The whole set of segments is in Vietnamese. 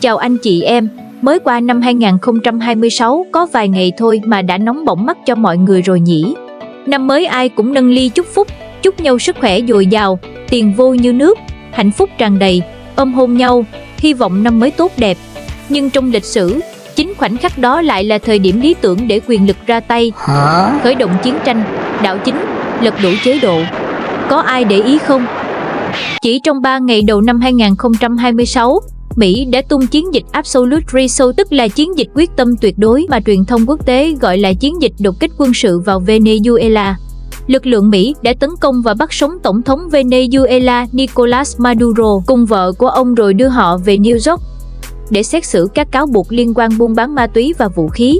Chào anh chị em, mới qua năm 2026 có vài ngày thôi mà đã nóng bỏng mắt cho mọi người rồi nhỉ. Năm mới ai cũng nâng ly chúc phúc, chúc nhau sức khỏe dồi dào, tiền vô như nước, hạnh phúc tràn đầy, ôm hôn nhau, hy vọng năm mới tốt đẹp. Nhưng trong lịch sử, chính khoảnh khắc đó lại là thời điểm lý tưởng để quyền lực ra tay, khởi động chiến tranh, đảo chính, lật đổ chế độ. Có ai để ý không? Chỉ trong 3 ngày đầu năm 2026, Mỹ đã tung chiến dịch Absolute Rescue, tức là chiến dịch quyết tâm tuyệt đối mà truyền thông quốc tế gọi là chiến dịch đột kích quân sự vào Venezuela. Lực lượng Mỹ đã tấn công và bắt sống Tổng thống Venezuela Nicolás Maduro cùng vợ của ông rồi đưa họ về New York để xét xử các cáo buộc liên quan buôn bán ma túy và vũ khí.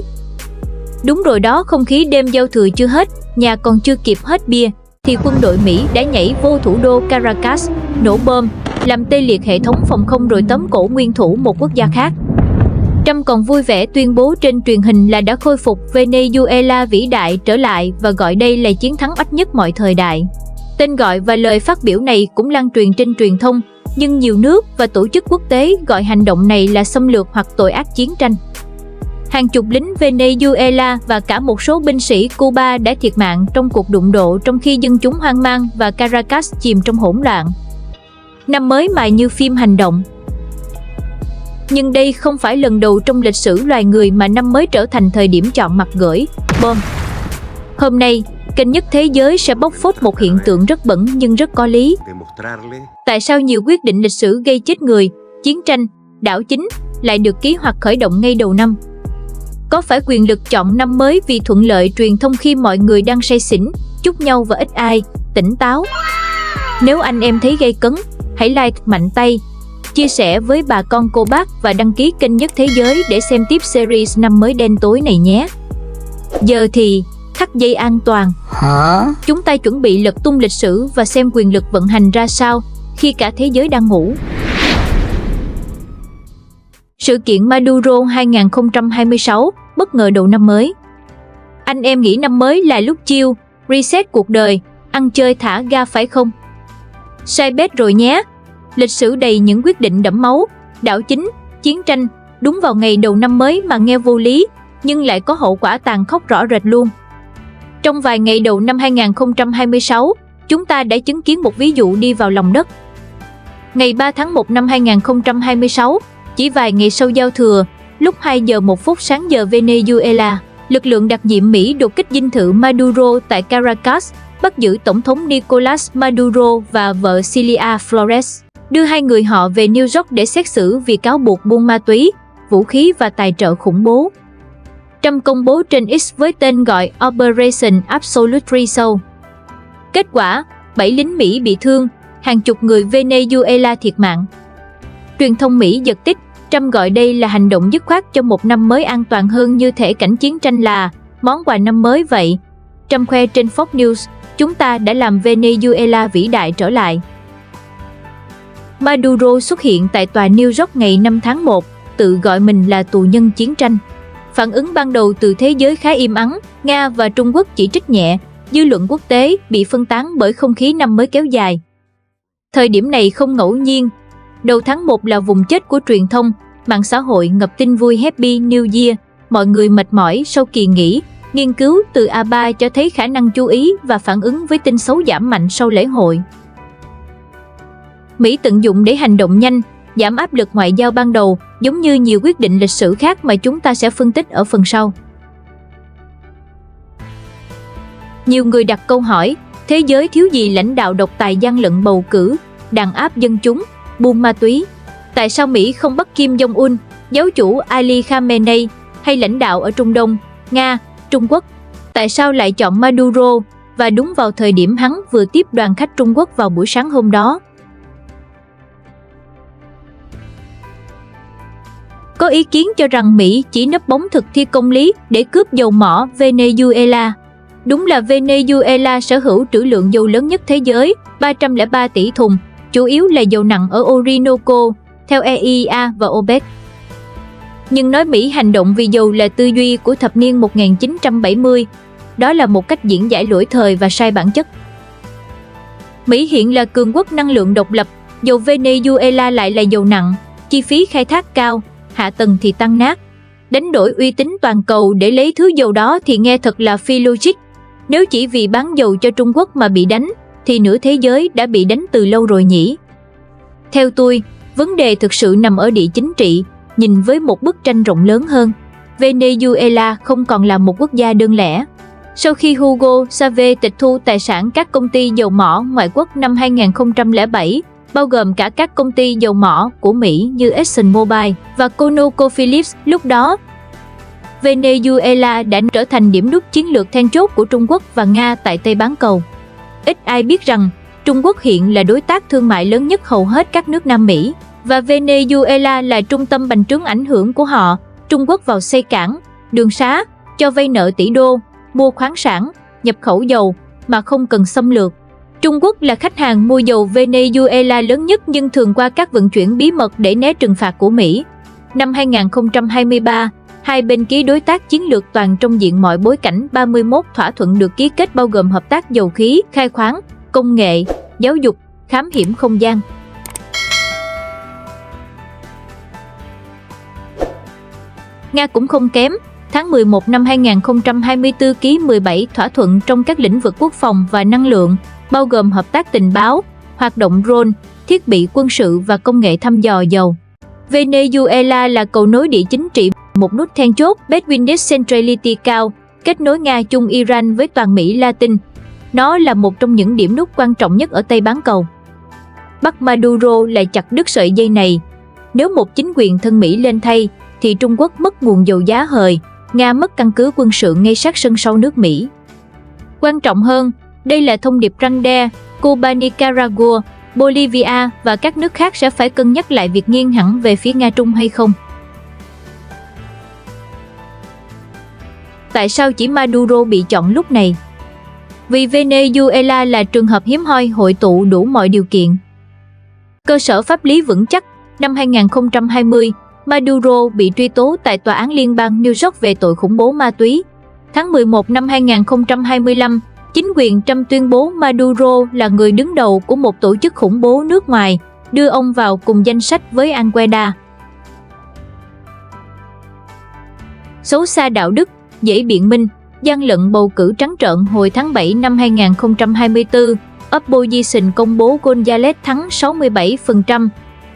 Đúng rồi đó, không khí đêm giao thừa chưa hết, nhà còn chưa kịp hết bia, thì quân đội Mỹ đã nhảy vô thủ đô Caracas, nổ bom, làm tê liệt hệ thống phòng không rồi tóm cổ nguyên thủ một quốc gia khác. Trump còn vui vẻ tuyên bố trên truyền hình là đã khôi phục Venezuela vĩ đại trở lại và gọi đây là chiến thắng oách nhất mọi thời đại. Tên gọi và lời phát biểu này cũng lan truyền trên truyền thông, nhưng nhiều nước và tổ chức quốc tế gọi hành động này là xâm lược hoặc tội ác chiến tranh. Hàng chục lính Venezuela và cả một số binh sĩ Cuba đã thiệt mạng trong cuộc đụng độ trong khi dân chúng hoang mang và Caracas chìm trong hỗn loạn. Năm mới mài như phim hành động. Nhưng đây không phải lần đầu trong lịch sử loài người mà năm mới trở thành thời điểm chọn mặt gửi bom. Hôm nay, kênh Nhất Thế Giới sẽ bóc phốt một hiện tượng rất bẩn nhưng rất có lý. Tại sao nhiều quyết định lịch sử gây chết người, chiến tranh, đảo chính lại được ký hoặc khởi động ngay đầu năm? Có phải quyền lực chọn năm mới vì thuận lợi truyền thông khi mọi người đang say xỉn, chúc nhau và ít ai tỉnh táo? Nếu anh em thấy gây cấn, hãy like mạnh tay, chia sẻ với bà con cô bác và đăng ký kênh Nhất Thế Giới để xem tiếp series năm mới đen tối này nhé. Giờ thì thắt dây an toàn. Chúng ta chuẩn bị lật tung lịch sử và xem quyền lực vận hành ra sao khi cả thế giới đang ngủ. Sự kiện Maduro 2026 bất ngờ đầu năm mới. Anh em nghĩ năm mới là lúc chill, reset cuộc đời, ăn chơi thả ga phải không? Sai bet rồi nhé. Lịch sử đầy những quyết định đẫm máu, đảo chính, chiến tranh, đúng vào ngày đầu năm mới mà nghe vô lý, nhưng lại có hậu quả tàn khốc rõ rệt luôn. Trong vài ngày đầu năm 2026, chúng ta đã chứng kiến một ví dụ đi vào lòng đất. Ngày 3 tháng 1 năm 2026, chỉ vài ngày sau giao thừa, lúc 2 giờ 1 phút sáng giờ Venezuela, lực lượng đặc nhiệm Mỹ đột kích dinh thự Maduro tại Caracas, bắt giữ Tổng thống Nicolás Maduro và vợ Cilia Flores, đưa hai người họ về New York để xét xử vì cáo buộc buôn ma túy, vũ khí và tài trợ khủng bố. Trump công bố trên X với tên gọi Operation Absolute Rescue. Kết quả, 7 lính Mỹ bị thương, hàng chục người Venezuela thiệt mạng. Truyền thông Mỹ giật tít, Trump gọi đây là hành động dứt khoát cho một năm mới an toàn hơn, như thể cảnh chiến tranh là món quà năm mới vậy. Trump khoe trên Fox News, chúng ta đã làm Venezuela vĩ đại trở lại. Maduro xuất hiện tại tòa New York ngày 5 tháng 1, tự gọi mình là tù nhân chiến tranh. Phản ứng ban đầu từ thế giới khá im ắng, Nga và Trung Quốc chỉ trích nhẹ, dư luận quốc tế bị phân tán bởi không khí năm mới kéo dài. Thời điểm này không ngẫu nhiên. Đầu tháng 1 là vùng chết của truyền thông, mạng xã hội ngập tin vui Happy New Year, mọi người mệt mỏi sau kỳ nghỉ. Nghiên cứu từ A3 cho thấy khả năng chú ý và phản ứng với tin xấu giảm mạnh sau lễ hội. Mỹ tận dụng để hành động nhanh, giảm áp lực ngoại giao ban đầu, giống như nhiều quyết định lịch sử khác mà chúng ta sẽ phân tích ở phần sau. Nhiều người đặt câu hỏi, thế giới thiếu gì lãnh đạo độc tài gian lận bầu cử, đàn áp dân chúng, buôn ma túy? Tại sao Mỹ không bắt Kim Jong-un, giáo chủ Ali Khamenei hay lãnh đạo ở Trung Đông, Nga, Trung Quốc? Tại sao lại chọn Maduro và đúng vào thời điểm hắn vừa tiếp đoàn khách Trung Quốc vào buổi sáng hôm đó? Có ý kiến cho rằng Mỹ chỉ nấp bóng thực thi công lý để cướp dầu mỏ Venezuela. Đúng là Venezuela sở hữu trữ lượng dầu lớn nhất thế giới, 303 tỷ thùng, chủ yếu là dầu nặng ở Orinoco, theo EIA và OPEC. Nhưng nói Mỹ hành động vì dầu là tư duy của thập niên 1970, đó là một cách diễn giải lỗi thời và sai bản chất. Mỹ hiện là cường quốc năng lượng độc lập, dầu Venezuela lại là dầu nặng, chi phí khai thác cao, hạ tầng thì tan nát. Đánh đổi uy tín toàn cầu để lấy thứ dầu đó thì nghe thật là phi logic. Nếu chỉ vì bán dầu cho Trung Quốc mà bị đánh, thì nửa thế giới đã bị đánh từ lâu rồi nhỉ? Theo tôi, vấn đề thực sự nằm ở địa chính trị, nhìn với một bức tranh rộng lớn hơn. Venezuela không còn là một quốc gia đơn lẻ. Sau khi Hugo Chavez tịch thu tài sản các công ty dầu mỏ ngoại quốc năm 2007, bao gồm cả các công ty dầu mỏ của Mỹ như ExxonMobil và ConocoPhillips lúc đó, Venezuela đã trở thành điểm nút chiến lược then chốt của Trung Quốc và Nga tại Tây Bán Cầu. Ít ai biết rằng, Trung Quốc hiện là đối tác thương mại lớn nhất hầu hết các nước Nam Mỹ, và Venezuela là trung tâm bành trướng ảnh hưởng của họ. Trung Quốc vào xây cảng, đường sá, cho vay nợ tỷ đô, mua khoáng sản, nhập khẩu dầu mà không cần xâm lược. Trung Quốc là khách hàng mua dầu Venezuela lớn nhất nhưng thường qua các vận chuyển bí mật để né trừng phạt của Mỹ. Năm 2023, hai bên ký đối tác chiến lược toàn trong diện mọi bối cảnh. 31 thỏa thuận được ký kết bao gồm hợp tác dầu khí, khai khoáng, công nghệ, giáo dục, thám hiểm không gian. Nga cũng không kém. Tháng 11 năm 2024 ký 17 thỏa thuận trong các lĩnh vực quốc phòng và năng lượng, bao gồm hợp tác tình báo, hoạt động drone, thiết bị quân sự và công nghệ thăm dò dầu. Venezuela là cầu nối địa chính trị, một nút then chốt, between decentrality cao, kết nối Nga chung Iran với toàn Mỹ Latin. Nó là một trong những điểm nút quan trọng nhất ở Tây Bán Cầu. Bắt Maduro lại chặt đứt sợi dây này. Nếu một chính quyền thân Mỹ lên thay, thì Trung Quốc mất nguồn dầu giá hời, Nga mất căn cứ quân sự ngay sát sân sau nước Mỹ. Quan trọng hơn, đây là thông điệp răn đe, Cuba, Nicaragua, Bolivia và các nước khác sẽ phải cân nhắc lại việc nghiêng hẳn về phía Nga Trung hay không. Tại sao chỉ Maduro bị chọn lúc này? Vì Venezuela là trường hợp hiếm hoi hội tụ đủ mọi điều kiện. Cơ sở pháp lý vững chắc. Năm 2020, Maduro bị truy tố tại Tòa án Liên bang New York về tội khủng bố ma túy. Tháng 11 năm 2025, chính quyền Trump tuyên bố Maduro là người đứng đầu của một tổ chức khủng bố nước ngoài, đưa ông vào cùng danh sách với Al-Qaeda. Xấu xa đạo đức, dễ biện minh, gian lận bầu cử trắng trợn. Hồi tháng 7 năm 2024, Opposition công bố González thắng 67%.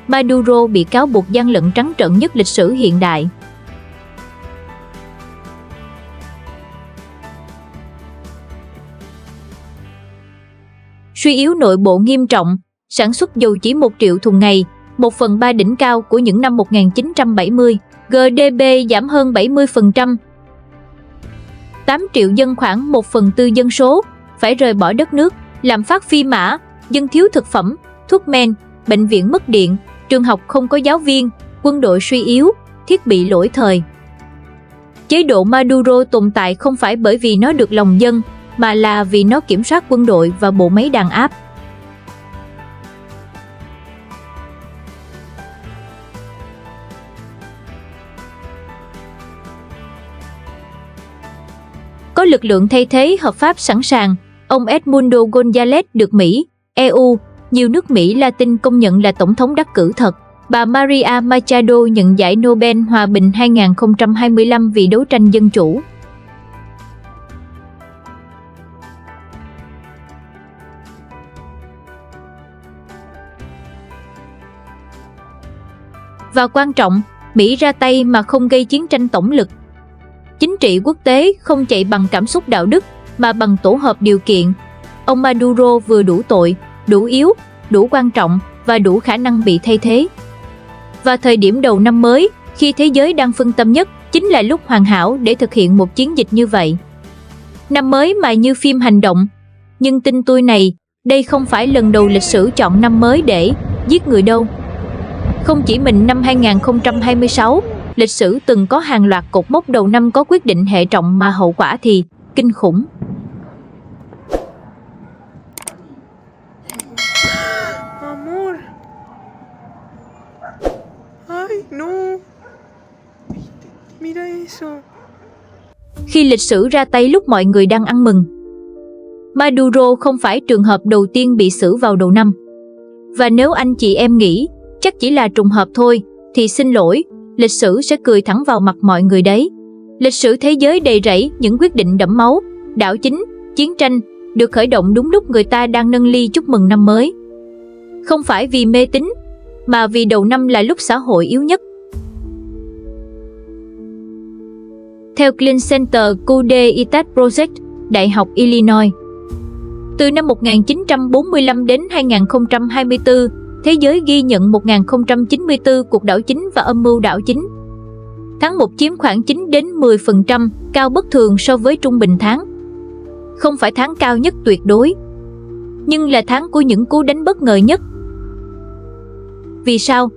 Maduro bị cáo buộc gian lận trắng trợn nhất lịch sử hiện đại. Suy yếu nội bộ nghiêm trọng, sản xuất dầu chỉ 1 triệu thùng ngày, 1/3 đỉnh cao của những năm 1970, GDP giảm hơn 70%. 8 triệu dân, khoảng 1/4 dân số, phải rời bỏ đất nước, lạm phát phi mã, dân thiếu thực phẩm, thuốc men, bệnh viện mất điện, trường học không có giáo viên, quân đội suy yếu, thiết bị lỗi thời. Chế độ Maduro tồn tại không phải bởi vì nó được lòng dân, mà là vì nó kiểm soát quân đội và bộ máy đàn áp. Có lực lượng thay thế hợp pháp sẵn sàng, ông Edmundo González được Mỹ, EU, nhiều nước Mỹ Latin công nhận là tổng thống đắc cử thật. Bà Maria Machado nhận giải Nobel Hòa bình 2025 vì đấu tranh dân chủ. Và quan trọng, Mỹ ra tay mà không gây chiến tranh tổng lực. Chính trị quốc tế không chạy bằng cảm xúc đạo đức, mà bằng tổ hợp điều kiện. Ông Maduro vừa đủ tội, đủ yếu, đủ quan trọng và đủ khả năng bị thay thế. Và thời điểm đầu năm mới, khi thế giới đang phân tâm nhất, chính là lúc hoàn hảo để thực hiện một chiến dịch như vậy. Năm mới mà như phim hành động. Nhưng tin tôi này, đây không phải lần đầu lịch sử chọn năm mới để giết người đâu. Không chỉ mình năm 2026, lịch sử từng có hàng loạt cột mốc đầu năm có quyết định hệ trọng mà hậu quả thì kinh khủng. Amor. Ay, no. Mira eso. Khi lịch sử ra tay lúc mọi người đang ăn mừng. Maduro không phải trường hợp đầu tiên bị xử vào đầu năm. Và nếu anh chị em nghĩ chắc chỉ là trùng hợp thôi, thì xin lỗi, lịch sử sẽ cười thẳng vào mặt mọi người đấy. Lịch sử thế giới đầy rẫy những quyết định đẫm máu, đảo chính, chiến tranh được khởi động đúng lúc người ta đang nâng ly chúc mừng năm mới. Không phải vì mê tín, mà vì đầu năm là lúc xã hội yếu nhất. Theo Clean Center Coude-Itat Project, Đại học Illinois, từ năm 1945 đến 2024, thế giới ghi nhận 1094 cuộc đảo chính và âm mưu đảo chính. Tháng 1 chiếm khoảng 9 đến 10%, cao bất thường so với trung bình tháng. Không phải tháng cao nhất tuyệt đối, nhưng là tháng của những cú đánh bất ngờ nhất. Vì sao?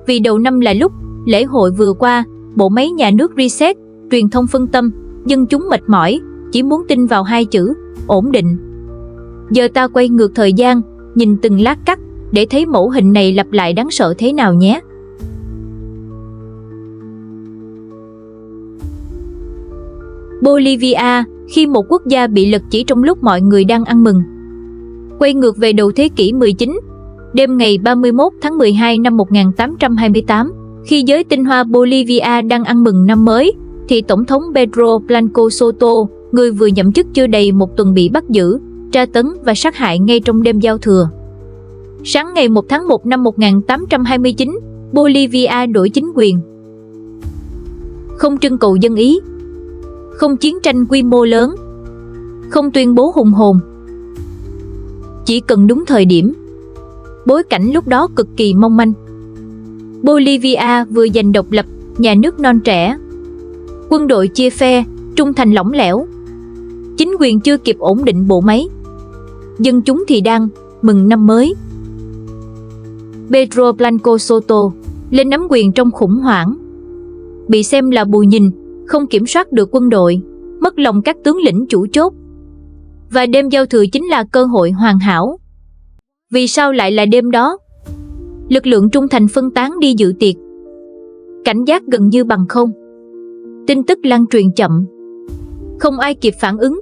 Vì đầu năm là lúc lễ hội vừa qua, bộ máy nhà nước reset, truyền thông phân tâm, dân chúng mệt mỏi, chỉ muốn tin vào hai chữ, ổn định. Giờ ta quay ngược thời gian, nhìn từng lát cắt, để thấy mẫu hình này lặp lại đáng sợ thế nào nhé. Bolivia, khi một quốc gia bị lật chỉ trong lúc mọi người đang ăn mừng. Quay ngược về đầu thế kỷ 19, đêm ngày 31 tháng 12 năm 1828, khi giới tinh hoa Bolivia đang ăn mừng năm mới, thì Tổng thống Pedro Blanco Soto, người vừa nhậm chức chưa đầy một tuần bị bắt giữ, tra tấn và sát hại ngay trong đêm giao thừa. Sáng ngày 1 tháng 1 năm 1829, Bolivia đổi chính quyền. Không trưng cầu dân ý, không chiến tranh quy mô lớn, không tuyên bố hùng hồn. Chỉ cần đúng thời điểm. Bối cảnh lúc đó cực kỳ mong manh. Bolivia vừa giành độc lập, nhà nước non trẻ. Quân đội chia phe, trung thành lỏng lẻo. Chính quyền chưa kịp ổn định bộ máy. Dân chúng thì đang mừng năm mới. Pedro Blanco Soto lên nắm quyền trong khủng hoảng. Bị xem là bù nhìn, không kiểm soát được quân đội, mất lòng các tướng lĩnh chủ chốt. Và đêm giao thừa chính là cơ hội hoàn hảo. Vì sao lại là đêm đó? Lực lượng trung thành phân tán đi dự tiệc. Cảnh giác gần như bằng không. Tin tức lan truyền chậm. Không ai kịp phản ứng.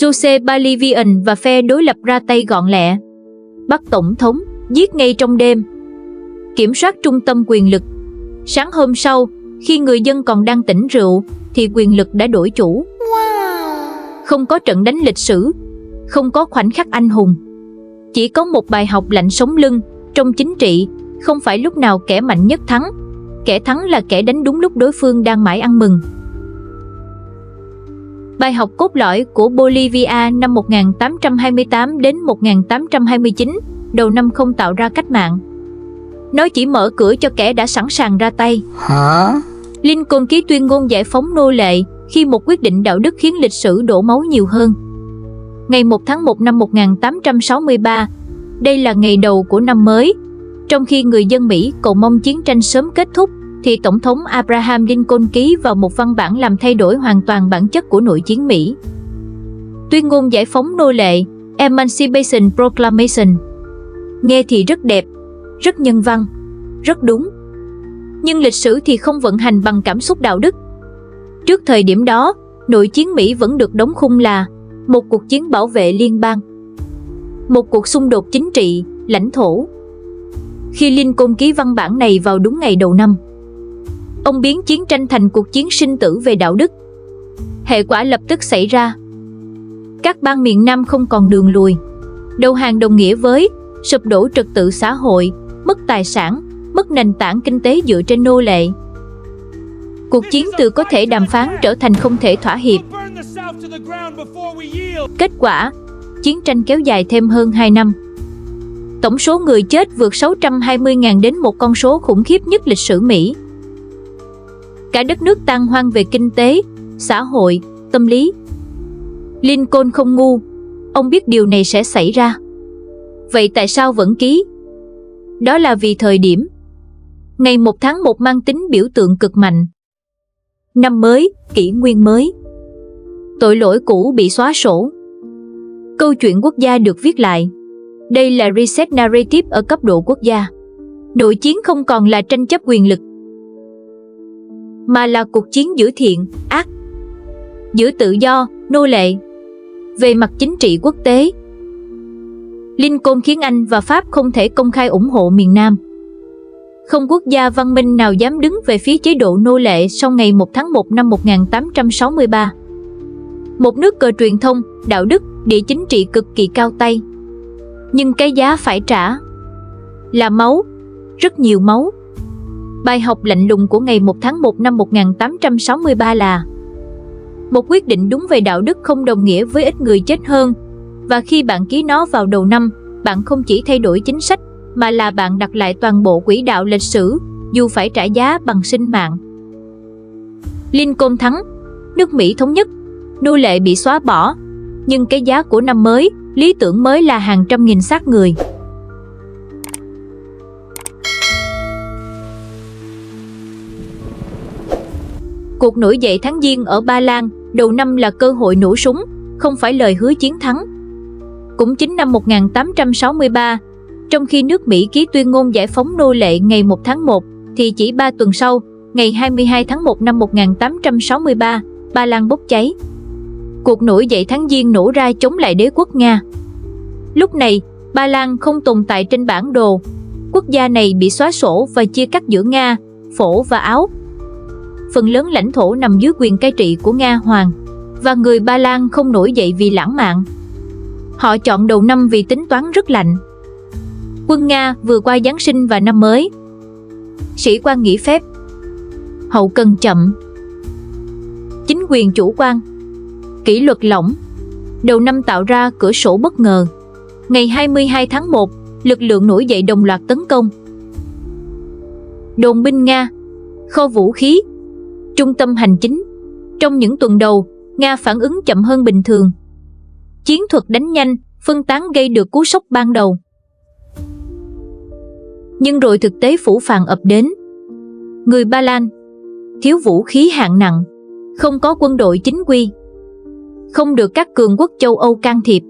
José Bolivian và phe đối lập ra tay gọn lẹ. Bắt tổng thống, giết ngay trong đêm. Kiểm soát trung tâm quyền lực. Sáng hôm sau, khi người dân còn đang tỉnh rượu, thì quyền lực đã đổi chủ. Không có trận đánh lịch sử, không có khoảnh khắc anh hùng. Chỉ có một bài học lạnh sống lưng. Trong chính trị, không phải lúc nào kẻ mạnh nhất thắng. Kẻ thắng là kẻ đánh đúng lúc đối phương đang mãi ăn mừng. Bài học cốt lõi của Bolivia năm 1828 đến 1829, đầu năm không tạo ra cách mạng. Nó chỉ mở cửa cho kẻ đã sẵn sàng ra tay. Lincoln ký tuyên ngôn giải phóng nô lệ khi một quyết định đạo đức khiến lịch sử đổ máu nhiều hơn. Ngày 1 tháng 1 năm 1863, đây là ngày đầu của năm mới. Trong khi người dân Mỹ cầu mong chiến tranh sớm kết thúc, thì Tổng thống Abraham Lincoln ký vào một văn bản làm thay đổi hoàn toàn bản chất của nội chiến Mỹ. Tuyên ngôn giải phóng nô lệ, Emancipation Proclamation. Nghe thì rất đẹp, rất nhân văn, rất đúng. Nhưng lịch sử thì không vận hành bằng cảm xúc đạo đức. Trước thời điểm đó, nội chiến Mỹ vẫn được đóng khung là một cuộc chiến bảo vệ liên bang, một cuộc xung đột chính trị, lãnh thổ. Khi Lincoln ký văn bản này vào đúng ngày đầu năm, ông biến chiến tranh thành cuộc chiến sinh tử về đạo đức. Hệ quả lập tức xảy ra. Các bang miền Nam không còn đường lùi. Đầu hàng đồng nghĩa với sụp đổ trật tự xã hội, mất tài sản, mất nền tảng kinh tế dựa trên nô lệ. Cuộc chiến từ có thể đàm phán trở thành không thể thỏa hiệp. Kết quả, chiến tranh kéo dài thêm hơn 2 năm. Tổng số người chết vượt 620.000 đến một con số khủng khiếp nhất lịch sử Mỹ. Cả đất nước tan hoang về kinh tế, xã hội, tâm lý. Lincoln không ngu, ông biết điều này sẽ xảy ra. Vậy tại sao vẫn ký? Đó là vì thời điểm. Ngày 1 tháng 1 mang tính biểu tượng cực mạnh. Năm mới, kỷ nguyên mới. Tội lỗi cũ bị xóa sổ. Câu chuyện quốc gia được viết lại. Đây là reset narrative ở cấp độ quốc gia. Nội chiến không còn là tranh chấp quyền lực, mà là cuộc chiến giữa thiện, ác, giữa tự do, nô lệ. Về mặt chính trị quốc tế, Lincoln khiến Anh và Pháp không thể công khai ủng hộ miền Nam. Không quốc gia văn minh nào dám đứng về phía chế độ nô lệ sau ngày 1 tháng 1 năm 1863. Một nước cờ truyền thông, đạo đức, địa chính trị cực kỳ cao tay. Nhưng cái giá phải trả là máu, rất nhiều máu. Bài học lạnh lùng của ngày 1 tháng 1 năm 1863 là: một quyết định đúng về đạo đức không đồng nghĩa với ít người chết hơn, và khi bạn ký nó vào đầu năm, bạn không chỉ thay đổi chính sách, mà là bạn đặt lại toàn bộ quỹ đạo lịch sử, dù phải trả giá bằng sinh mạng. Lincoln thắng, nước Mỹ thống nhất, nô lệ bị xóa bỏ, nhưng cái giá của năm mới, lý tưởng mới là hàng trăm nghìn xác người. Cuộc nổi dậy tháng Giêng ở Ba Lan đầu năm là cơ hội nổ súng, không phải lời hứa chiến thắng. Cũng chính năm 1863, trong khi nước Mỹ ký tuyên ngôn giải phóng nô lệ ngày 1 tháng 1, thì chỉ 3 tuần sau, ngày 22 tháng 1 năm 1863, Ba Lan bốc cháy. Cuộc nổi dậy tháng Giêng nổ ra chống lại đế quốc Nga. Lúc này, Ba Lan không tồn tại trên bản đồ. Quốc gia này bị xóa sổ và chia cắt giữa Nga, Phổ và Áo. Phần lớn lãnh thổ nằm dưới quyền cai trị của Nga Hoàng, và người Ba Lan không nổi dậy vì lãng mạn. Họ chọn đầu năm vì tính toán rất lạnh. Quân Nga vừa qua Giáng sinh và năm mới. Sĩ quan nghỉ phép. Hậu cần chậm. Chính quyền chủ quan. Kỷ luật lỏng. Đầu năm tạo ra cửa sổ bất ngờ. Ngày 22 tháng 1, lực lượng nổi dậy đồng loạt tấn công đồn binh Nga, kho vũ khí, trung tâm hành chính. Trong những tuần đầu, Nga phản ứng chậm hơn bình thường. Chiến thuật đánh nhanh, phân tán gây được cú sốc ban đầu. Nhưng rồi thực tế phủ phàng ập đến. Người Ba Lan thiếu vũ khí hạng nặng, không có quân đội chính quy, không được các cường quốc châu Âu can thiệp,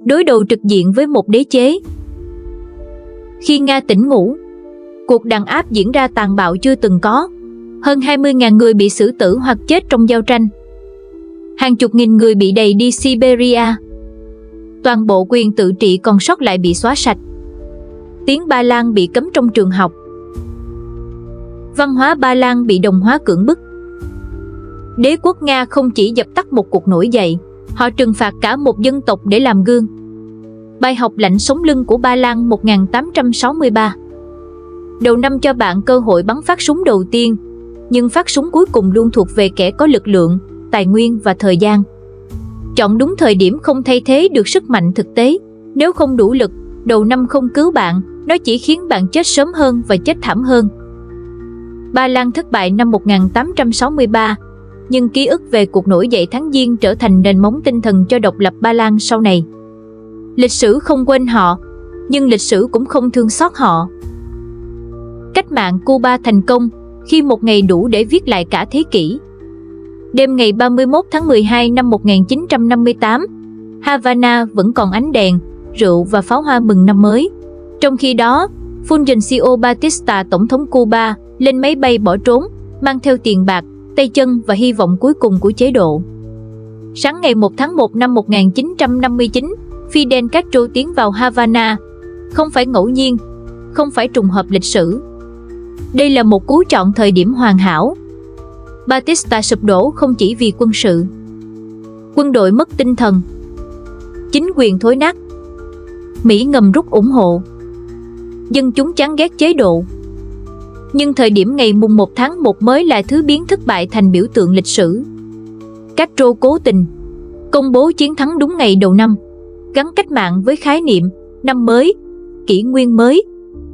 đối đầu trực diện với một đế chế. Khi Nga tỉnh ngủ, cuộc đàn áp diễn ra tàn bạo chưa từng có. Hơn 20.000 người bị xử tử hoặc chết trong giao tranh. Hàng chục nghìn người bị đày đi Siberia. Toàn bộ quyền tự trị còn sót lại bị xóa sạch. Tiếng Ba Lan bị cấm trong trường học. Văn hóa Ba Lan bị đồng hóa cưỡng bức. Đế quốc Nga không chỉ dập tắt một cuộc nổi dậy, họ trừng phạt cả một dân tộc để làm gương. Bài học lạnh sống lưng của Ba Lan 1863. Đầu năm cho bạn cơ hội bắn phát súng đầu tiên, nhưng phát súng cuối cùng luôn thuộc về kẻ có lực lượng, tài nguyên và thời gian. Chọn đúng thời điểm không thay thế được sức mạnh thực tế. Nếu không đủ lực, đầu năm không cứu bạn, nó chỉ khiến bạn chết sớm hơn và chết thảm hơn. Ba Lan thất bại năm 1863, nhưng ký ức về cuộc nổi dậy tháng Giêng trở thành nền móng tinh thần cho độc lập Ba Lan sau này. Lịch sử không quên họ, nhưng lịch sử cũng không thương xót họ. Cách mạng Cuba thành công khi một ngày đủ để viết lại cả thế kỷ. Đêm ngày 31 tháng 12 năm 1958, Havana vẫn còn ánh đèn, rượu và pháo hoa mừng năm mới. Trong khi đó, Fulgencio Batista, tổng thống Cuba, lên máy bay bỏ trốn, mang theo tiền bạc, tay chân và hy vọng cuối cùng của chế độ. Sáng ngày 1 tháng 1 năm 1959, Fidel Castro tiến vào Havana. Không phải ngẫu nhiên, không phải trùng hợp lịch sử. Đây là một cú chọn thời điểm hoàn hảo. Batista sụp đổ không chỉ vì quân sự. Quân đội mất tinh thần. Chính quyền thối nát. Mỹ ngầm rút ủng hộ. Dân chúng chán ghét chế độ. Nhưng thời điểm ngày mùng 1 tháng 1 mới là thứ biến thất bại thành biểu tượng lịch sử. Castro cố tình công bố chiến thắng đúng ngày đầu năm, gắn cách mạng với khái niệm năm mới, kỷ nguyên mới,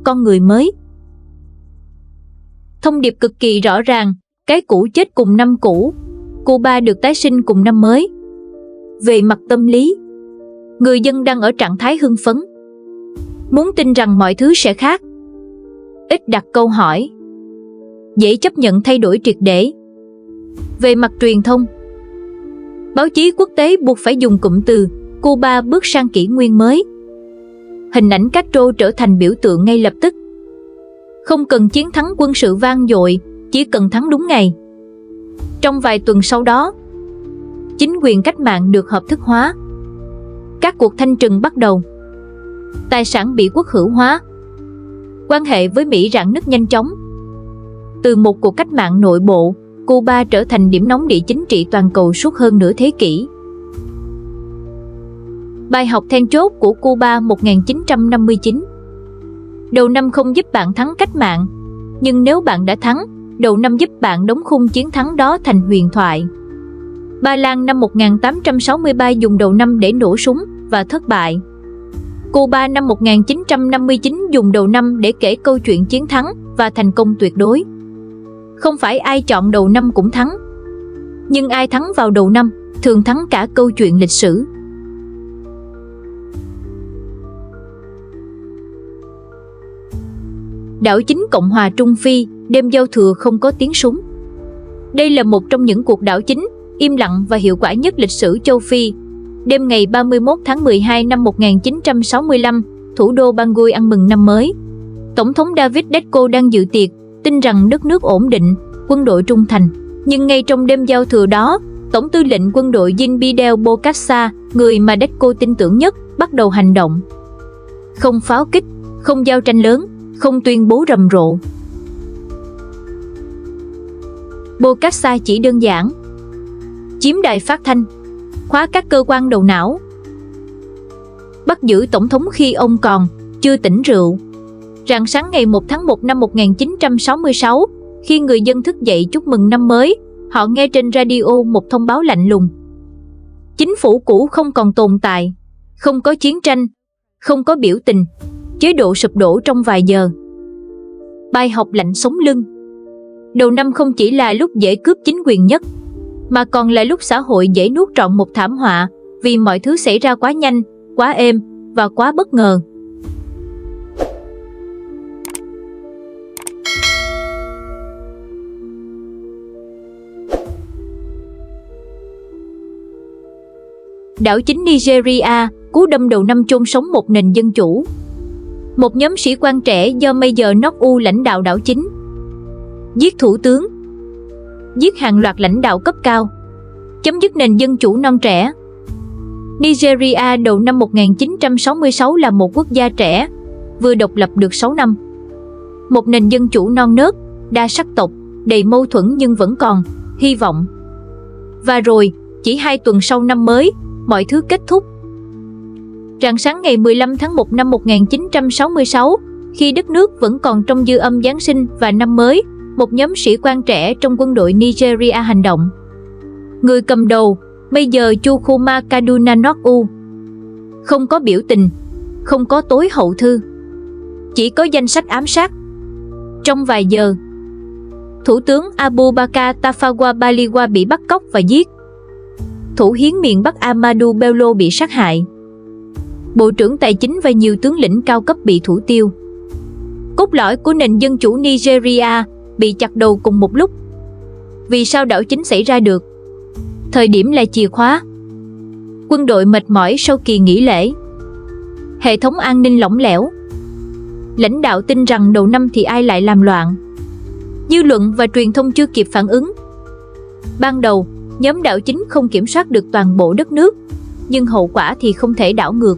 con người mới. Thông điệp cực kỳ rõ ràng, cái cũ chết cùng năm cũ, Cuba được tái sinh cùng năm mới. Về mặt tâm lý, người dân đang ở trạng thái hưng phấn, muốn tin rằng mọi thứ sẽ khác. Ít đặt câu hỏi, dễ chấp nhận thay đổi triệt để. Về mặt truyền thông, báo chí quốc tế buộc phải dùng cụm từ Cuba bước sang kỷ nguyên mới. Hình ảnh Castro trở thành biểu tượng ngay lập tức. Không cần chiến thắng quân sự vang dội, chỉ cần thắng đúng ngày. Trong vài tuần sau đó, chính quyền cách mạng được hợp thức hóa. Các cuộc thanh trừng bắt đầu. Tài sản bị quốc hữu hóa. Quan hệ với Mỹ rạn nứt nhanh chóng. Từ một cuộc cách mạng nội bộ, Cuba trở thành điểm nóng địa chính trị toàn cầu suốt hơn nửa thế kỷ. Bài học then chốt của Cuba 1959. Đầu năm không giúp bạn thắng cách mạng, nhưng nếu bạn đã thắng, đầu năm giúp bạn đóng khung chiến thắng đó thành huyền thoại. Ba Lan năm 1863 dùng đầu năm để nổ súng và thất bại. Cuba năm 1959 dùng đầu năm để kể câu chuyện chiến thắng và thành công tuyệt đối. Không phải ai chọn đầu năm cũng thắng, nhưng ai thắng vào đầu năm thường thắng cả câu chuyện lịch sử. Đảo chính Cộng hòa Trung Phi, đêm giao thừa không có tiếng súng. Đây là một trong những cuộc đảo chính im lặng và hiệu quả nhất lịch sử châu Phi. Đêm ngày 31 tháng 12 năm 1965, thủ đô Bangui ăn mừng năm mới. Tổng thống David Decco đang dự tiệc, tin rằng đất nước ổn định, quân đội trung thành. Nhưng ngay trong đêm giao thừa đó, Tổng tư lệnh quân đội Jean Fidel Bokassa, người mà Decco tin tưởng nhất, bắt đầu hành động. Không pháo kích, không giao tranh lớn, không tuyên bố rầm rộ. Bokassa chỉ đơn giản chiếm đài phát thanh, khóa các cơ quan đầu não, bắt giữ tổng thống khi ông còn chưa tỉnh rượu. Rạng sáng ngày 1 tháng 1 năm 1966, khi người dân thức dậy chúc mừng năm mới, họ nghe trên radio một thông báo lạnh lùng. Chính phủ cũ không còn tồn tại, không có chiến tranh, không có biểu tình, chế độ sụp đổ trong vài giờ. Bài học lạnh sống lưng. Đầu năm không chỉ là lúc dễ cướp chính quyền nhất, mà còn là lúc xã hội dễ nuốt trọn một thảm họa, vì mọi thứ xảy ra quá nhanh, quá êm và quá bất ngờ. Đảo chính Nigeria, cú đâm đầu năm chôn sống một nền dân chủ. Một nhóm sĩ quan trẻ do Major Nok-u lãnh đạo đảo chính. Giết thủ tướng, giết hàng loạt lãnh đạo cấp cao, chấm dứt nền dân chủ non trẻ. Nigeria đầu năm 1966 là một quốc gia trẻ, vừa độc lập được 6 năm. Một nền dân chủ non nớt, đa sắc tộc, đầy mâu thuẫn nhưng vẫn còn hy vọng. Và rồi, chỉ 2 tuần sau năm mới, mọi thứ kết thúc. Rạng sáng ngày 15 tháng 1 năm 1966, khi đất nước vẫn còn trong dư âm Giáng sinh và năm mới, một nhóm sĩ quan trẻ trong quân đội Nigeria hành động. Người cầm đầu, Major Chukwuma Kaduna Nok-u. Không có biểu tình, không có tối hậu thư, chỉ có danh sách ám sát. Trong vài giờ, Thủ tướng Abubakar Tafawa Balewa bị bắt cóc và giết. Thủ hiến miền Bắc Ahmadu Bello bị sát hại. Bộ trưởng Tài chính và nhiều tướng lĩnh cao cấp bị thủ tiêu. Cốt lõi của nền dân chủ Nigeria bị chặt đầu cùng một lúc. Vì sao đảo chính xảy ra được? Thời điểm là chìa khóa. Quân đội mệt mỏi sau kỳ nghỉ lễ. Hệ thống an ninh lỏng lẻo. Lãnh đạo tin rằng đầu năm thì ai lại làm loạn. Dư luận và truyền thông chưa kịp phản ứng. Ban đầu, nhóm đảo chính không kiểm soát được toàn bộ đất nước, nhưng hậu quả thì không thể đảo ngược.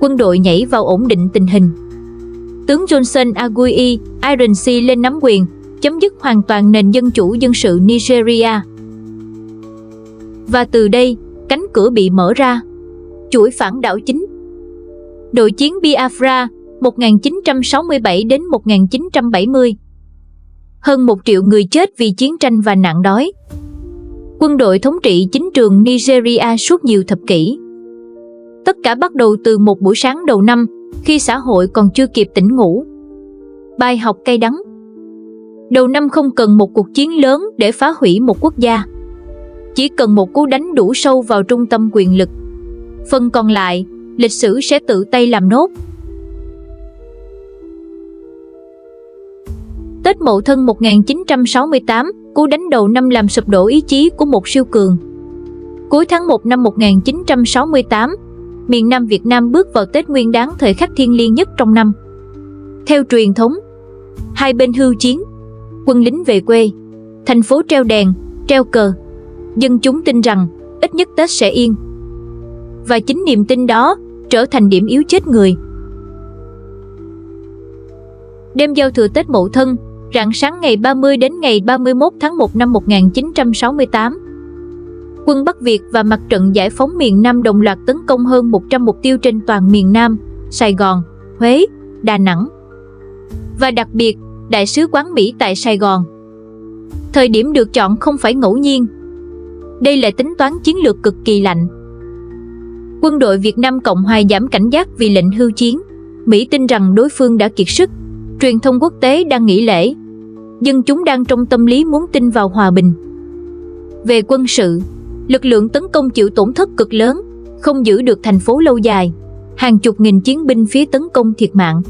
Quân đội nhảy vào ổn định tình hình. Tướng Johnson Aguiyi Ironsi lên nắm quyền, chấm dứt hoàn toàn nền dân chủ dân sự Nigeria. Và từ đây, cánh cửa bị mở ra. Chuỗi phản đảo chính. Nội chiến Biafra 1967 đến 1970. Hơn 1 triệu người chết vì chiến tranh và nạn đói. Quân đội thống trị chính trường Nigeria suốt nhiều thập kỷ. Tất cả bắt đầu từ một buổi sáng đầu năm, khi xã hội còn chưa kịp tỉnh ngủ. Bài học cay đắng. Đầu năm không cần một cuộc chiến lớn để phá hủy một quốc gia. Chỉ cần một cú đánh đủ sâu vào trung tâm quyền lực. Phần còn lại, lịch sử sẽ tự tay làm nốt. Tết Mậu Thân 1968, cú đánh đầu năm làm sụp đổ ý chí của một siêu cường. Cuối tháng 1 năm 1968, miền Nam Việt Nam bước vào Tết Nguyên Đán, thời khắc thiêng liêng nhất trong năm. Theo truyền thống, hai bên hưu chiến, quân lính về quê, thành phố treo đèn, treo cờ. Dân chúng tin rằng ít nhất Tết sẽ yên. Và chính niềm tin đó trở thành điểm yếu chết người. Đêm giao thừa Tết Mậu Thân, rạng sáng ngày 30 đến ngày 31 tháng 1 năm 1968, quân Bắc Việt và Mặt trận Giải phóng miền Nam đồng loạt tấn công hơn 100 mục tiêu trên toàn miền Nam, Sài Gòn, Huế, Đà Nẵng và đặc biệt Đại sứ quán Mỹ tại Sài Gòn. Thời điểm được chọn không phải ngẫu nhiên. Đây là tính toán chiến lược cực kỳ lạnh. Quân đội Việt Nam Cộng Hòa giảm cảnh giác vì lệnh hưu chiến. Mỹ tin rằng đối phương đã kiệt sức. Truyền thông quốc tế đang nghỉ lễ. Dân chúng đang trong tâm lý muốn tin vào hòa bình. Về quân sự, lực lượng tấn công chịu tổn thất cực lớn, không giữ được thành phố lâu dài. Hàng chục nghìn chiến binh phía tấn công thiệt mạng.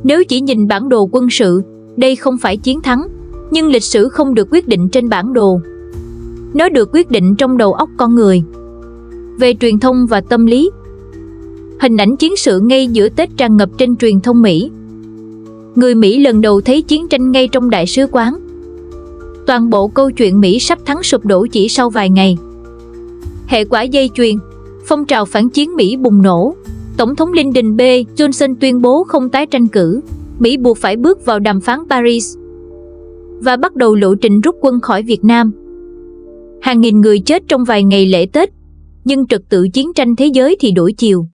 Nếu chỉ nhìn bản đồ quân sự, đây không phải chiến thắng, nhưng lịch sử không được quyết định trên bản đồ. Nó được quyết định trong đầu óc con người. Về truyền thông và tâm lý, hình ảnh chiến sự ngay giữa Tết tràn ngập trên truyền thông Mỹ. Người Mỹ lần đầu thấy chiến tranh ngay trong đại sứ quán. Toàn bộ câu chuyện Mỹ sắp thắng sụp đổ chỉ sau vài ngày. Hệ quả dây chuyền, phong trào phản chiến Mỹ bùng nổ. Tổng thống Lyndon B. Johnson tuyên bố không tái tranh cử. Mỹ buộc phải bước vào đàm phán Paris và bắt đầu lộ trình rút quân khỏi Việt Nam. Hàng nghìn người chết trong vài ngày lễ Tết, nhưng trật tự chiến tranh thế giới thì đổi chiều.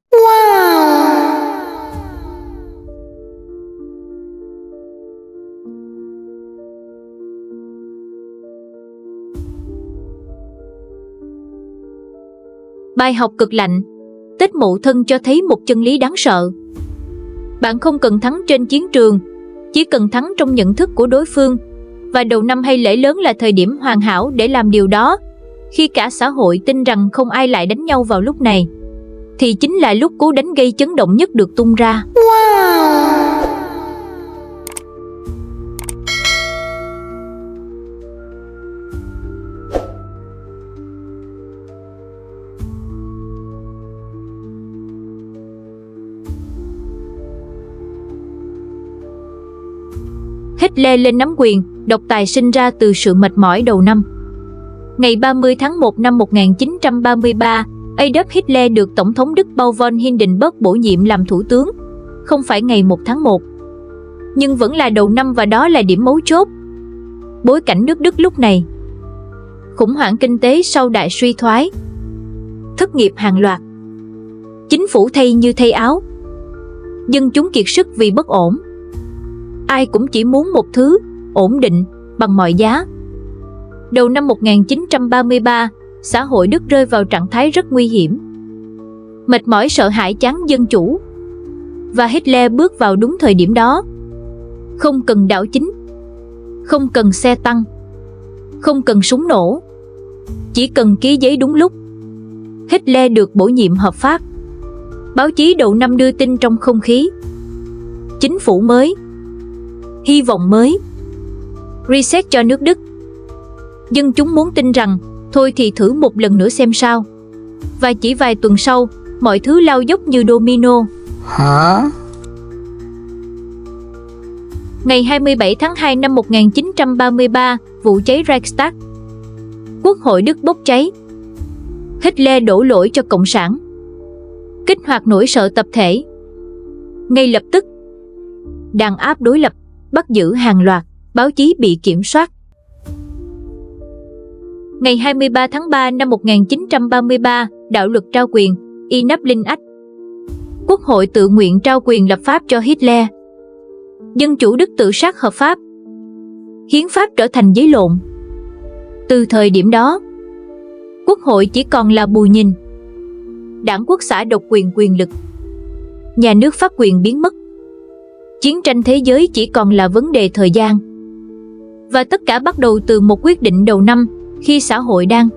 Bài học cực lạnh. Tết Mậu Thân cho thấy một chân lý đáng sợ. Bạn không cần thắng trên chiến trường, chỉ cần thắng trong nhận thức của đối phương. Và đầu năm hay lễ lớn là thời điểm hoàn hảo để làm điều đó. Khi cả xã hội tin rằng không ai lại đánh nhau vào lúc này, thì chính là lúc cú đánh gây chấn động nhất được tung ra. Hitler lên nắm quyền, độc tài sinh ra từ sự mệt mỏi đầu năm. Ngày 30 tháng 1 năm 1933, Adolf Hitler được Tổng thống Đức Paul von Hindenburg bổ nhiệm làm thủ tướng. Không phải ngày 1 tháng 1, nhưng vẫn là đầu năm và đó là điểm mấu chốt. Bối cảnh nước Đức lúc này: khủng hoảng kinh tế sau đại suy thoái, thất nghiệp hàng loạt, chính phủ thay như thay áo, dân chúng kiệt sức vì bất ổn. Ai cũng chỉ muốn một thứ: ổn định, bằng mọi giá. Đầu năm 1933, xã hội Đức rơi vào trạng thái rất nguy hiểm. Mệt mỏi, sợ hãi, chán dân chủ. Và Hitler bước vào đúng thời điểm đó. Không cần đảo chính, không cần xe tăng, không cần súng nổ, chỉ cần ký giấy đúng lúc. Hitler được bổ nhiệm hợp pháp. Báo chí đầu năm đưa tin trong không khí: chính phủ mới, hy vọng mới, reset cho nước Đức. Dân chúng muốn tin rằng thôi thì thử một lần nữa xem sao. Và chỉ vài tuần sau, mọi thứ lao dốc như domino. Hả? Ngày 27 tháng 2 năm 1933, vụ cháy Reichstag. Quốc hội Đức bốc cháy. Hitler đổ lỗi cho Cộng sản. Kích hoạt nỗi sợ tập thể. Ngay lập tức, đàn áp đối lập, bắt giữ hàng loạt, báo chí bị kiểm soát. Ngày 23 tháng 3 năm 1933, đạo luật trao quyền, Enabling Act. Quốc hội tự nguyện trao quyền lập pháp cho Hitler. Dân chủ Đức tự sát hợp pháp. Hiến pháp trở thành giấy lộn. Từ thời điểm đó, Quốc hội chỉ còn là bù nhìn. Đảng Quốc xã độc quyền lực. Nhà nước pháp quyền biến mất. Chiến tranh thế giới chỉ còn là vấn đề thời gian. Và tất cả bắt đầu từ một quyết định đầu năm, khi xã hội đang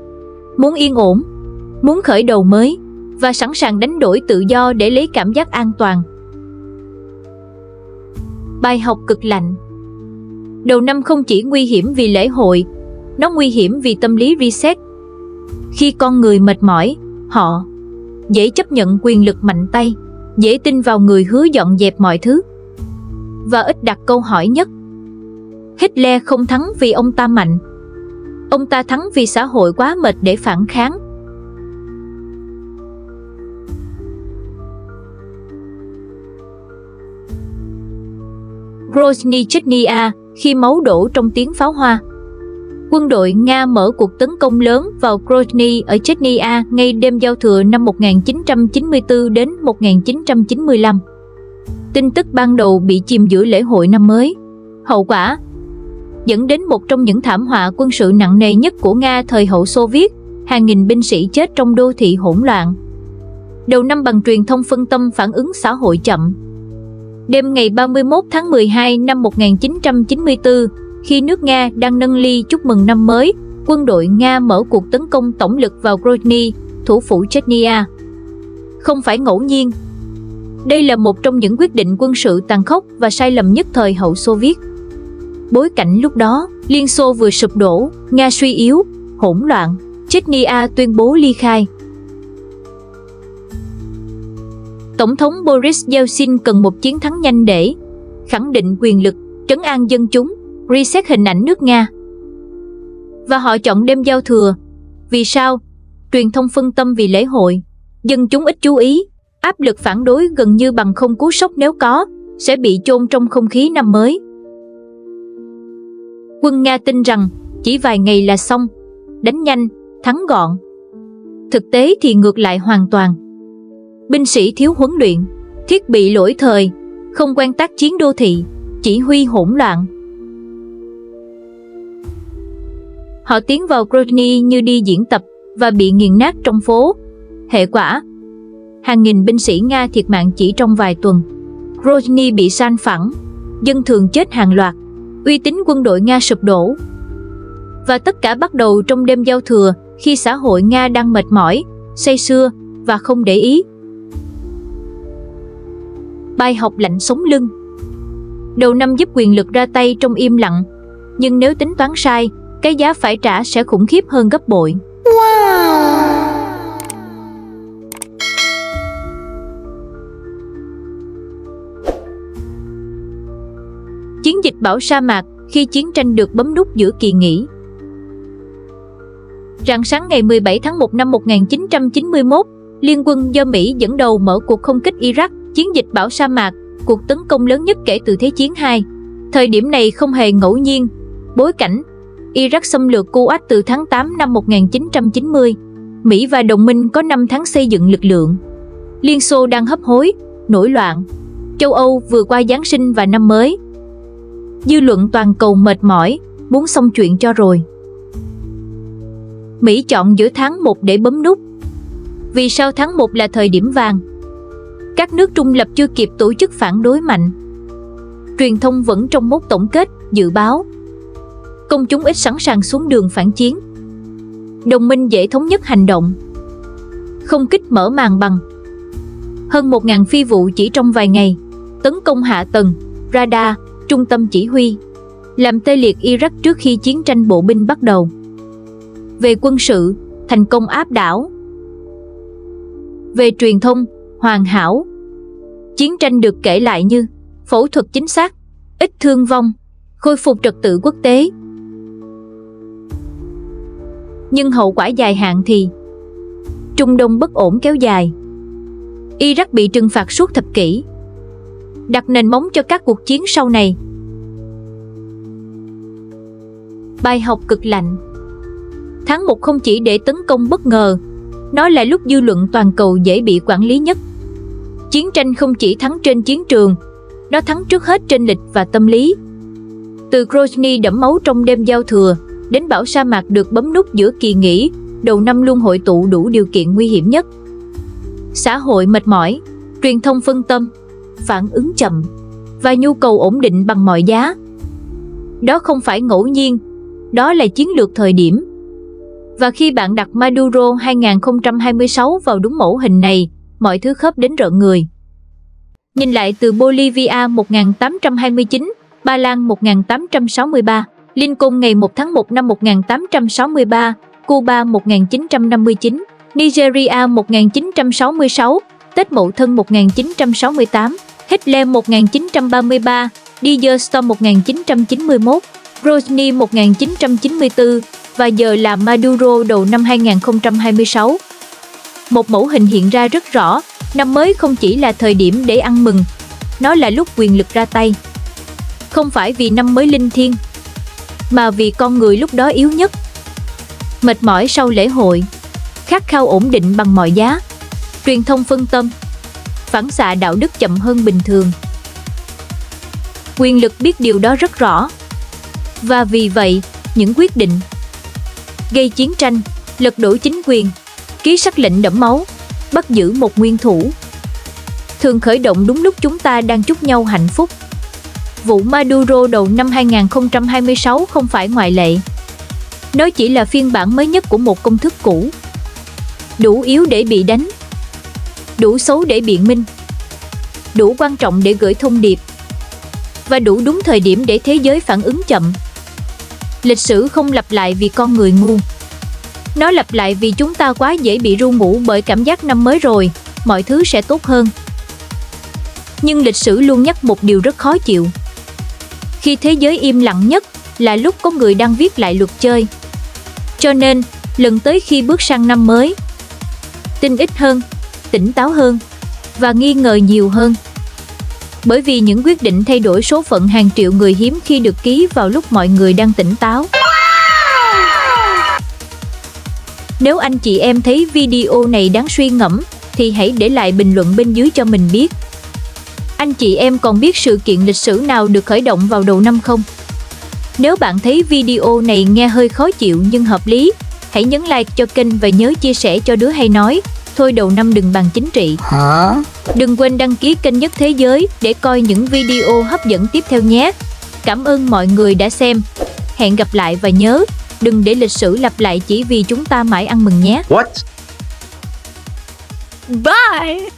muốn yên ổn, muốn khởi đầu mới và sẵn sàng đánh đổi tự do để lấy cảm giác an toàn. Bài học cực lạnh. Đầu năm không chỉ nguy hiểm vì lễ hội, nó nguy hiểm vì tâm lý reset. Khi con người mệt mỏi, họ dễ chấp nhận quyền lực mạnh tay, dễ tin vào người hứa dọn dẹp mọi thứ, và ít đặt câu hỏi nhất. Hitler không thắng vì ông ta mạnh. Ông ta thắng vì xã hội quá mệt để phản kháng. Grozny Chechnya khi máu đổ trong tiếng pháo hoa. Quân đội Nga mở cuộc tấn công lớn vào Grozny ở Chechnya ngay đêm giao thừa năm 1994 đến 1995. Tin tức ban đầu bị chìm giữa lễ hội năm mới. Hậu quả dẫn đến một trong những thảm họa quân sự nặng nề nhất của Nga thời hậu Xô Viết, hàng nghìn binh sĩ chết trong đô thị hỗn loạn. Đầu năm bằng truyền thông phân tâm phản ứng xã hội chậm. Đêm ngày 31 tháng 12 năm 1994, khi nước Nga đang nâng ly chúc mừng năm mới, quân đội Nga mở cuộc tấn công tổng lực vào Grozny, thủ phủ Chechnya. Không phải ngẫu nhiên. Đây là một trong những quyết định quân sự tàn khốc và sai lầm nhất thời hậu Xô Viết. Bối cảnh lúc đó, Liên Xô vừa sụp đổ, Nga suy yếu, hỗn loạn, Chechnya tuyên bố ly khai. Tổng thống Boris Yeltsin cần một chiến thắng nhanh để khẳng định quyền lực, trấn an dân chúng, reset hình ảnh nước Nga. Và họ chọn đêm giao thừa. Vì sao? Truyền thông phân tâm vì lễ hội, dân chúng ít chú ý, áp lực phản đối gần như bằng không cú sốc nếu có, sẽ bị chôn trong không khí năm mới. Quân Nga tin rằng chỉ vài ngày là xong, đánh nhanh, thắng gọn. Thực tế thì ngược lại hoàn toàn. Binh sĩ thiếu huấn luyện, thiết bị lỗi thời, không quen tác chiến đô thị, chỉ huy hỗn loạn. Họ tiến vào Grozny như đi diễn tập và bị nghiền nát trong phố. Hệ quả, hàng nghìn binh sĩ Nga thiệt mạng chỉ trong vài tuần. Grozny bị san phẳng, dân thường chết hàng loạt, uy tín quân đội Nga sụp đổ. Và tất cả bắt đầu trong đêm giao thừa, khi xã hội Nga đang mệt mỏi, say sưa và không để ý. Bài học lạnh sống lưng. Đầu năm giúp quyền lực ra tay trong im lặng, nhưng nếu tính toán sai, cái giá phải trả sẽ khủng khiếp hơn gấp bội. Chiến dịch Bảo sa mạc khi chiến tranh được bấm nút giữa kỳ nghỉ. Rạng sáng ngày 17 tháng 1 năm 1991, Liên quân do Mỹ dẫn đầu mở cuộc không kích Iraq, chiến dịch Bảo sa mạc, cuộc tấn công lớn nhất kể từ Thế chiến II. Thời điểm này không hề ngẫu nhiên. Bối cảnh, Iraq xâm lược Kuwait từ tháng 8 năm 1990. Mỹ và đồng minh có 5 tháng xây dựng lực lượng. Liên Xô đang hấp hối, nổi loạn. Châu Âu vừa qua Giáng sinh và năm mới. Dư luận toàn cầu mệt mỏi, muốn xong chuyện cho rồi. Mỹ chọn giữa tháng 1 để bấm nút. Vì sao tháng 1 là thời điểm vàng? Các nước trung lập chưa kịp tổ chức phản đối mạnh. Truyền thông vẫn trong mốt tổng kết, dự báo. Công chúng ít sẵn sàng xuống đường phản chiến. Đồng minh dễ thống nhất hành động. Không kích mở màn bằng. Hơn 1.000 phi vụ chỉ trong vài ngày. Tấn công hạ tầng, radar, trung tâm chỉ huy. Làm tê liệt Iraq trước khi chiến tranh bộ binh bắt đầu. Về quân sự, thành công áp đảo. Về truyền thông, hoàn hảo. Chiến tranh được kể lại như phẫu thuật chính xác, ít thương vong, khôi phục trật tự quốc tế. Nhưng hậu quả dài hạn thì Trung Đông bất ổn kéo dài. Iraq bị trừng phạt suốt thập kỷ, đặt nền móng cho các cuộc chiến sau này. Bài học cực lạnh. Tháng 1 không chỉ để tấn công bất ngờ, nó là lúc dư luận toàn cầu dễ bị quản lý nhất. Chiến tranh không chỉ thắng trên chiến trường, nó thắng trước hết trên lịch và tâm lý. Từ Grozny đẫm máu trong đêm giao thừa, đến Bảo sa mạc được bấm nút giữa kỳ nghỉ, đầu năm luôn hội tụ đủ điều kiện nguy hiểm nhất. Xã hội mệt mỏi, truyền thông phân tâm, phản ứng chậm, và nhu cầu ổn định bằng mọi giá. Đó không phải ngẫu nhiên, đó là chiến lược thời điểm. Và khi bạn đặt Maduro 2026 vào đúng mẫu hình này, mọi thứ khớp đến rợn người. Nhìn lại từ Bolivia 1829, Ba Lan 1863, Lincoln ngày 1 tháng 1 năm 1863, Cuba 1959, Nigeria 1966, Tết Mậu Thân 1968, Hitler 1933, Digerstorm 1991, Grozny 1994 và giờ là Maduro đầu năm 2026. Một mẫu hình hiện ra rất rõ, năm mới không chỉ là thời điểm để ăn mừng, nó là lúc quyền lực ra tay. Không phải vì năm mới linh thiêng, mà vì con người lúc đó yếu nhất. Mệt mỏi sau lễ hội, khát khao ổn định bằng mọi giá, truyền thông phân tâm, phản xạ đạo đức chậm hơn bình thường. Quyền lực biết điều đó rất rõ. Và vì vậy, những quyết định gây chiến tranh, lật đổ chính quyền, ký sắc lệnh đẫm máu, bắt giữ một nguyên thủ, thường khởi động đúng lúc chúng ta đang chúc nhau hạnh phúc. Vụ Maduro đầu năm 2026 không phải ngoại lệ. Nó chỉ là phiên bản mới nhất của một công thức cũ. Đủ yếu để bị đánh, đủ xấu để biện minh, đủ quan trọng để gửi thông điệp, và đủ đúng thời điểm để thế giới phản ứng chậm. Lịch sử không lặp lại vì con người ngu. Nó lặp lại vì chúng ta quá dễ bị ru ngủ bởi cảm giác năm mới rồi, mọi thứ sẽ tốt hơn. Nhưng lịch sử luôn nhắc một điều rất khó chịu. Khi thế giới im lặng nhất là lúc có người đang viết lại luật chơi. Cho nên, lần tới khi bước sang năm mới, tin ít hơn, tỉnh táo hơn và nghi ngờ nhiều hơn. Bởi vì những quyết định thay đổi số phận hàng triệu người hiếm khi được ký vào lúc mọi người đang tỉnh táo. Nếu anh chị em thấy video này đáng suy ngẫm, thì hãy để lại bình luận bên dưới cho mình biết. Anh chị em còn biết sự kiện lịch sử nào được khởi động vào đầu năm không? Nếu bạn thấy video này nghe hơi khó chịu nhưng hợp lý, hãy nhấn like cho kênh và nhớ chia sẻ cho đứa hay nói. Thôi đầu năm đừng bàn chính trị. Đừng quên đăng ký kênh Nhất Thế Giới để coi những video hấp dẫn tiếp theo nhé. Cảm ơn mọi người đã xem. Hẹn gặp lại và nhớ, đừng để lịch sử lặp lại chỉ vì chúng ta mãi ăn mừng nhé. What? Bye.